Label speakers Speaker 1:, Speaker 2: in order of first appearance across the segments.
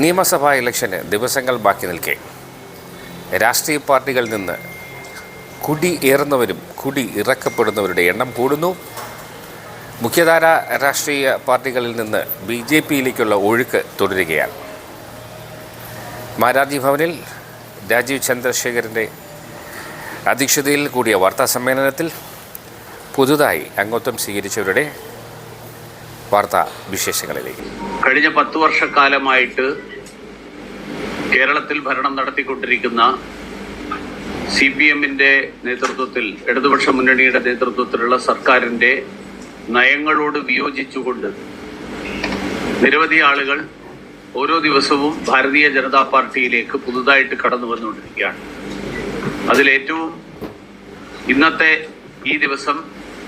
Speaker 1: നിയമസഭാ ഇലക്ഷന് ദിവസങ്ങൾ ബാക്കി നിൽക്കെ രാഷ്ട്രീയ പാർട്ടികളിൽ നിന്ന് കുടി ഏറുന്നവരും കുടി ഇറക്കപ്പെടുന്നവരുടെ എണ്ണം കൂടുന്നു. മുഖ്യധാര രാഷ്ട്രീയ പാർട്ടികളിൽ നിന്ന് BJPയിലേക്കുള്ള ഒഴുക്ക് തുടരുകയാണ്. മാരാർജി ഭവനിൽ രാജീവ് ചന്ദ്രശേഖരൻ്റെ അധ്യക്ഷതയിൽ കൂടിയ വാർത്താ സമ്മേളനത്തിൽ പുതുതായി അംഗത്വം സ്വീകരിച്ചവരുടെ വാർത്താ വിശേഷങ്ങളിലേക്ക്.
Speaker 2: കഴിഞ്ഞ 10 വർഷക്കാലമായിട്ട് കേരളത്തിൽ ഭരണം നടത്തിക്കൊണ്ടിരിക്കുന്ന CPMന്റെ നേതൃത്വത്തിൽ, ഇടതുപക്ഷ മുന്നണിയുടെ നേതൃത്വത്തിലുള്ള സർക്കാരിന്റെ നയങ്ങളോട് വിയോജിച്ചുകൊണ്ട് നിരവധി ആളുകൾ ഓരോ ദിവസവും ഭാരതീയ ജനതാ പാർട്ടിയിലേക്ക് പുതുതായിട്ട് കടന്നു വന്നുകൊണ്ടിരിക്കുകയാണ്. അതിലേറ്റവും ഇന്നത്തെ ഈ ദിവസം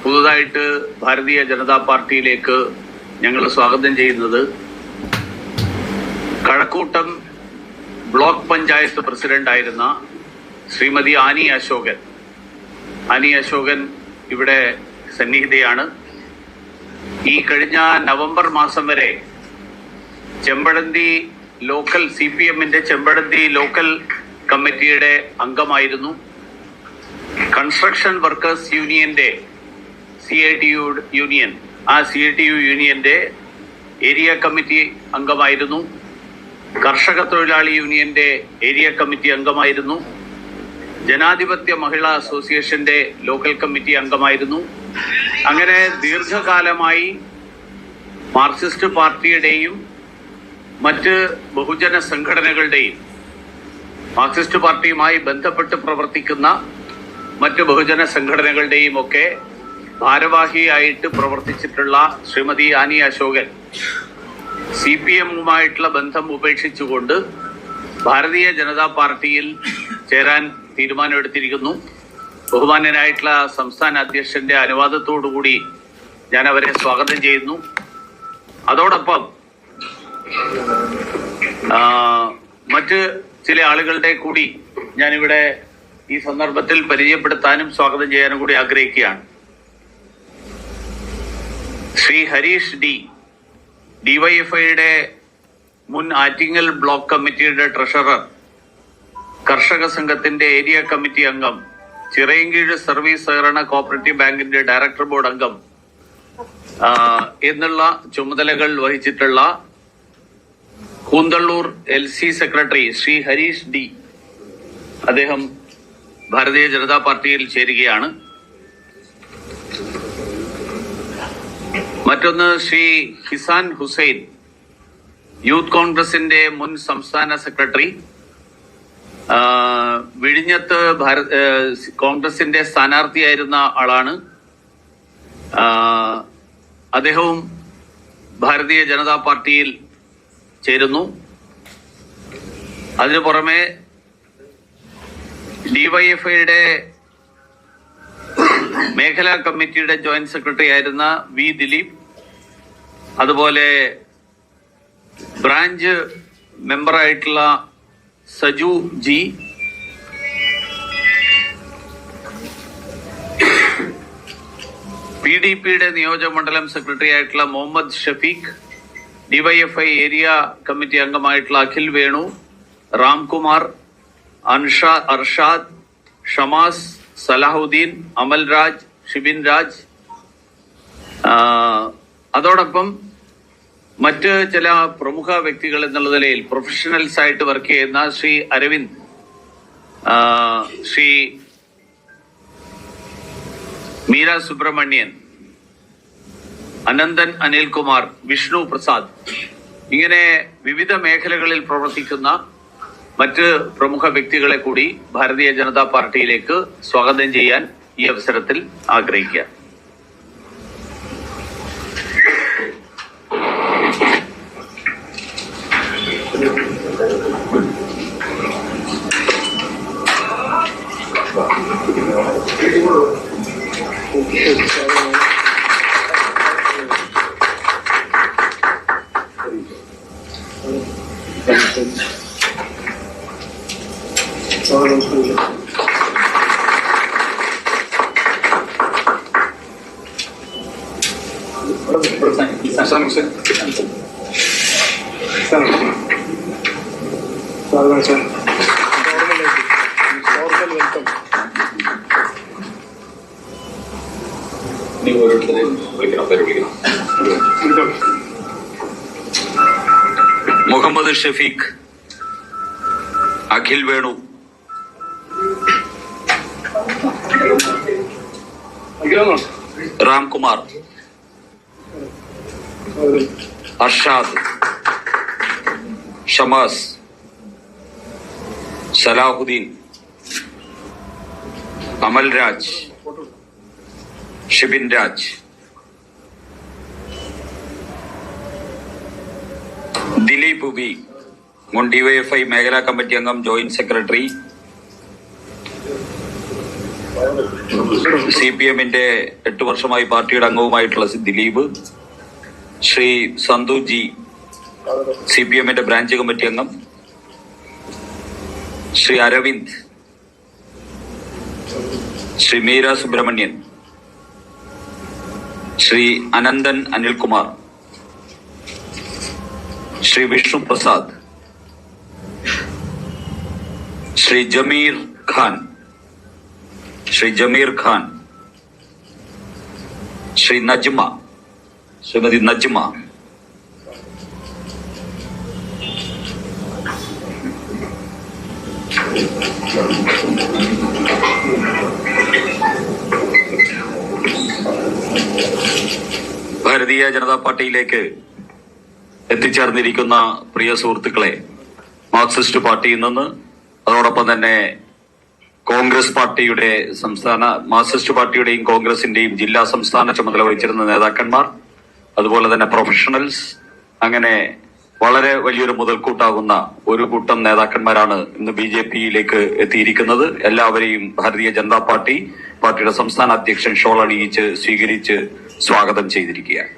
Speaker 2: പുതുതായിട്ട് ഭാരതീയ ജനതാ പാർട്ടിയിലേക്ക് ഞങ്ങൾ സ്വാഗതം ചെയ്യുന്നത് കഴക്കൂട്ടം ബ്ലോക്ക് പഞ്ചായത്ത് പ്രസിഡന്റായിരുന്ന ശ്രീമതി ആനി അശോകൻ ഇവിടെ സന്നിഹിതയാണ്. ഈ കഴിഞ്ഞ നവംബർ മാസം വരെ ചെമ്പഴന്തി ലോക്കൽ CPMന്റെ ചെമ്പഴന്തി ലോക്കൽ കമ്മിറ്റിയുടെ അംഗമായിരുന്നു. കൺസ്ട്രക്ഷൻ വർക്കേഴ്സ് യൂണിയന്റെ CITU യൂണിയൻ, ആ CITU യൂണിയന്റെ ഏരിയ കമ്മിറ്റി അംഗമായിരുന്നു. കർഷക തൊഴിലാളി യൂണിയന്റെ ഏരിയ കമ്മിറ്റി അംഗമായിരുന്നു. ജനാധിപത്യ മഹിളാ അസോസിയേഷന്റെ ലോക്കൽ കമ്മിറ്റി അംഗമായിരുന്നു. അങ്ങനെ ദീർഘകാലമായി മാർക്സിസ്റ്റ് പാർട്ടിയുടെയും മറ്റ് ബഹുജന സംഘടനകളുടെയും, മാർക്സിസ്റ്റ് പാർട്ടിയുമായി ബന്ധപ്പെട്ട് പ്രവർത്തിക്കുന്ന മറ്റ് ബഹുജന സംഘടനകളുടെയും ഒക്കെ ഭാരവാഹിയായിട്ട് പ്രവർത്തിച്ചിട്ടുള്ള ശ്രീമതി ആനി അശോകൻ CPMവുമായിട്ടുള്ള ബന്ധം ഉപേക്ഷിച്ചുകൊണ്ട് ഭാരതീയ ജനതാ പാർട്ടിയിൽ ചേരാൻ തീരുമാനമെടുത്തിരിക്കുന്നു. ബഹുമാന്യനായിട്ടുള്ള സംസ്ഥാന അധ്യക്ഷന്റെ അനുവാദത്തോടുകൂടി ഞാൻ അവരെ സ്വാഗതം ചെയ്യുന്നു. അതോടൊപ്പം മറ്റ് ചില ആളുകളുടെ കൂടി ഞാനിവിടെ ഈ സന്ദർഭത്തിൽ പരിചയപ്പെടുത്താനും സ്വാഗതം ചെയ്യാനും കൂടി ആഗ്രഹിക്കുകയാണ്. ശ്രീ ഹരീഷ് DYFIയുടെ മുൻ ആറ്റിങ്ങൽ ബ്ലോക്ക് കമ്മിറ്റിയുടെ ട്രഷറർ, കർഷക സംഘത്തിന്റെ ഏരിയ കമ്മിറ്റി അംഗം, ചിറയൻകീഴ് സർവീസ് സഹകരണ കോഓപ്പറേറ്റീവ് ബാങ്കിന്റെ ഡയറക്ടർ ബോർഡ് അംഗം എന്നുള്ള ചുമതലകൾ വഹിച്ചിട്ടുള്ള കൂന്തള്ളൂർ LC സെക്രട്ടറി ശ്രീ ഹരീഷ് അദ്ദേഹം ഭാരതീയ ജനതാ പാർട്ടിയിൽ ചേരുകയാണ്. മറ്റൊന്ന് ശ്രീ ഹിസാൻ ഹുസൈൻ, യൂത്ത് കോൺഗ്രസിന്റെ മുൻ സംസ്ഥാന സെക്രട്ടറി, വിഴിഞ്ഞത്ത് കോൺഗ്രസിന്റെ സ്ഥാനാർത്ഥിയായിരുന്ന ആളാണ്. അദ്ദേഹവും ഭാരതീയ ജനതാ പാർട്ടിയിൽ ചേരുന്നു. അതിനു പുറമെ DYFIയുടെ മേഖലാ കമ്മിറ്റിയുടെ ജോയിന്റ് സെക്രട്ടറി ആയിരുന്ന V ദിലീപ്, അതുപോലെ ബ്രാഞ്ച് മെമ്പറായിട്ടുള്ള സജു ജി, PDPയുടെ നിയോജകമണ്ഡലം സെക്രട്ടറി ആയിട്ടുള്ള Muhammad Shafeeq, DYFI area committee അംഗമായിട്ടുള്ള അഖിൽ വേണു, രാംകുമാർ, അർഷാദ്, ഷമാസ്, സലാഹുദ്ദീൻ, അമൽരാജ്, ഷിബിൻ രാജ്. അതോടൊപ്പം മറ്റ് ചില പ്രമുഖ വ്യക്തികൾ എന്നുള്ള നിലയിൽ പ്രൊഫഷണൽസ് ആയിട്ട് വർക്ക് ചെയ്യുന്ന ശ്രീ അരവിന്ദ്, ശ്രീ മീര സുബ്രഹ്മണ്യൻ, അനന്തൻ അനിൽകുമാർ, വിഷ്ണു പ്രസാദ്, ഇങ്ങനെ വിവിധ മേഖലകളിൽ പ്രവർത്തിക്കുന്ന മറ്റ് പ്രമുഖ വ്യക്തികളെ കൂടി ഭാരതീയ ജനതാ പാർട്ടിയിലേക്ക് സ്വാഗതം ചെയ്യാൻ ഈ അവസരത്തിൽ ആഗ്രഹിക്കുക. മുഹമ്മദ് ഷഫീഖ്, അഖിൽ വേണു, രാംകുമാർ, അർഷാദ്, ഷമാസ്, സലാഹുദ്ദീൻ, അമൽ രാജ്, ഷിബിൻ രാജ്, ദിലീപ് ബി, മുൻ ഡിവൈഎഫ്ഐ മേഖലാ കമ്മിറ്റി അംഗം, ജോയിന്റ് സെക്രട്ടറി, CPM-ന്റെ 8 വർഷമായി പാർട്ടിയുടെ അംഗവുമായിട്ടുള്ള ദിലീപ്, ശ്രീ സന്തു ജി, CPM-ന്റെ ബ്രാഞ്ച് കമ്മിറ്റി അംഗം, ശ്രീ അരവിന്ദ്, ശ്രീ മീര സുബ്രഹ്മണ്യൻ, ശ്രീ അനന്തൻ അനിൽകുമാർ, ശ്രീ വിഷ്ണു പ്രസാദ്, ശ്രീ ജമീർ ഖാൻ, ശ്രീ നജ്മ, ശ്രീമതി നജ്മ, ഭാരതീയ ജനതാ പാർട്ടിയിലേക്ക് എത്തിച്ചേർന്നിരിക്കുന്ന പ്രിയ സുഹൃത്തുക്കളെ, മാർക്സിസ്റ്റ് പാർട്ടിയിൽ നിന്ന്, അതോടൊപ്പം തന്നെ കോൺഗ്രസ് പാർട്ടിയുടെ മാർക്സിസ്റ്റ് പാർട്ടിയുടെയും കോൺഗ്രസിന്റെയും ജില്ലാ സംസ്ഥാന ചുമതല വഹിച്ചിരുന്ന നേതാക്കന്മാർ, അതുപോലെ തന്നെ പ്രൊഫഷണൽസ്, അങ്ങനെ വളരെ വലിയൊരു മുതൽക്കൂട്ടാകുന്ന ഒരു കൂട്ടം നേതാക്കന്മാരാണ് ഇന്ന് BJP-യിലേക്ക് എത്തിയിരിക്കുന്നത്. എല്ലാവരെയും ഭാരതീയ ജനതാ പാർട്ടിയുടെ സംസ്ഥാന അധ്യക്ഷൻ ഷോൾ അണിയിച്ച് സ്വീകരിച്ച് സ്വാഗതം ചെയ്തിരിക്കുകയാണ്.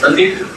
Speaker 3: Sandeep.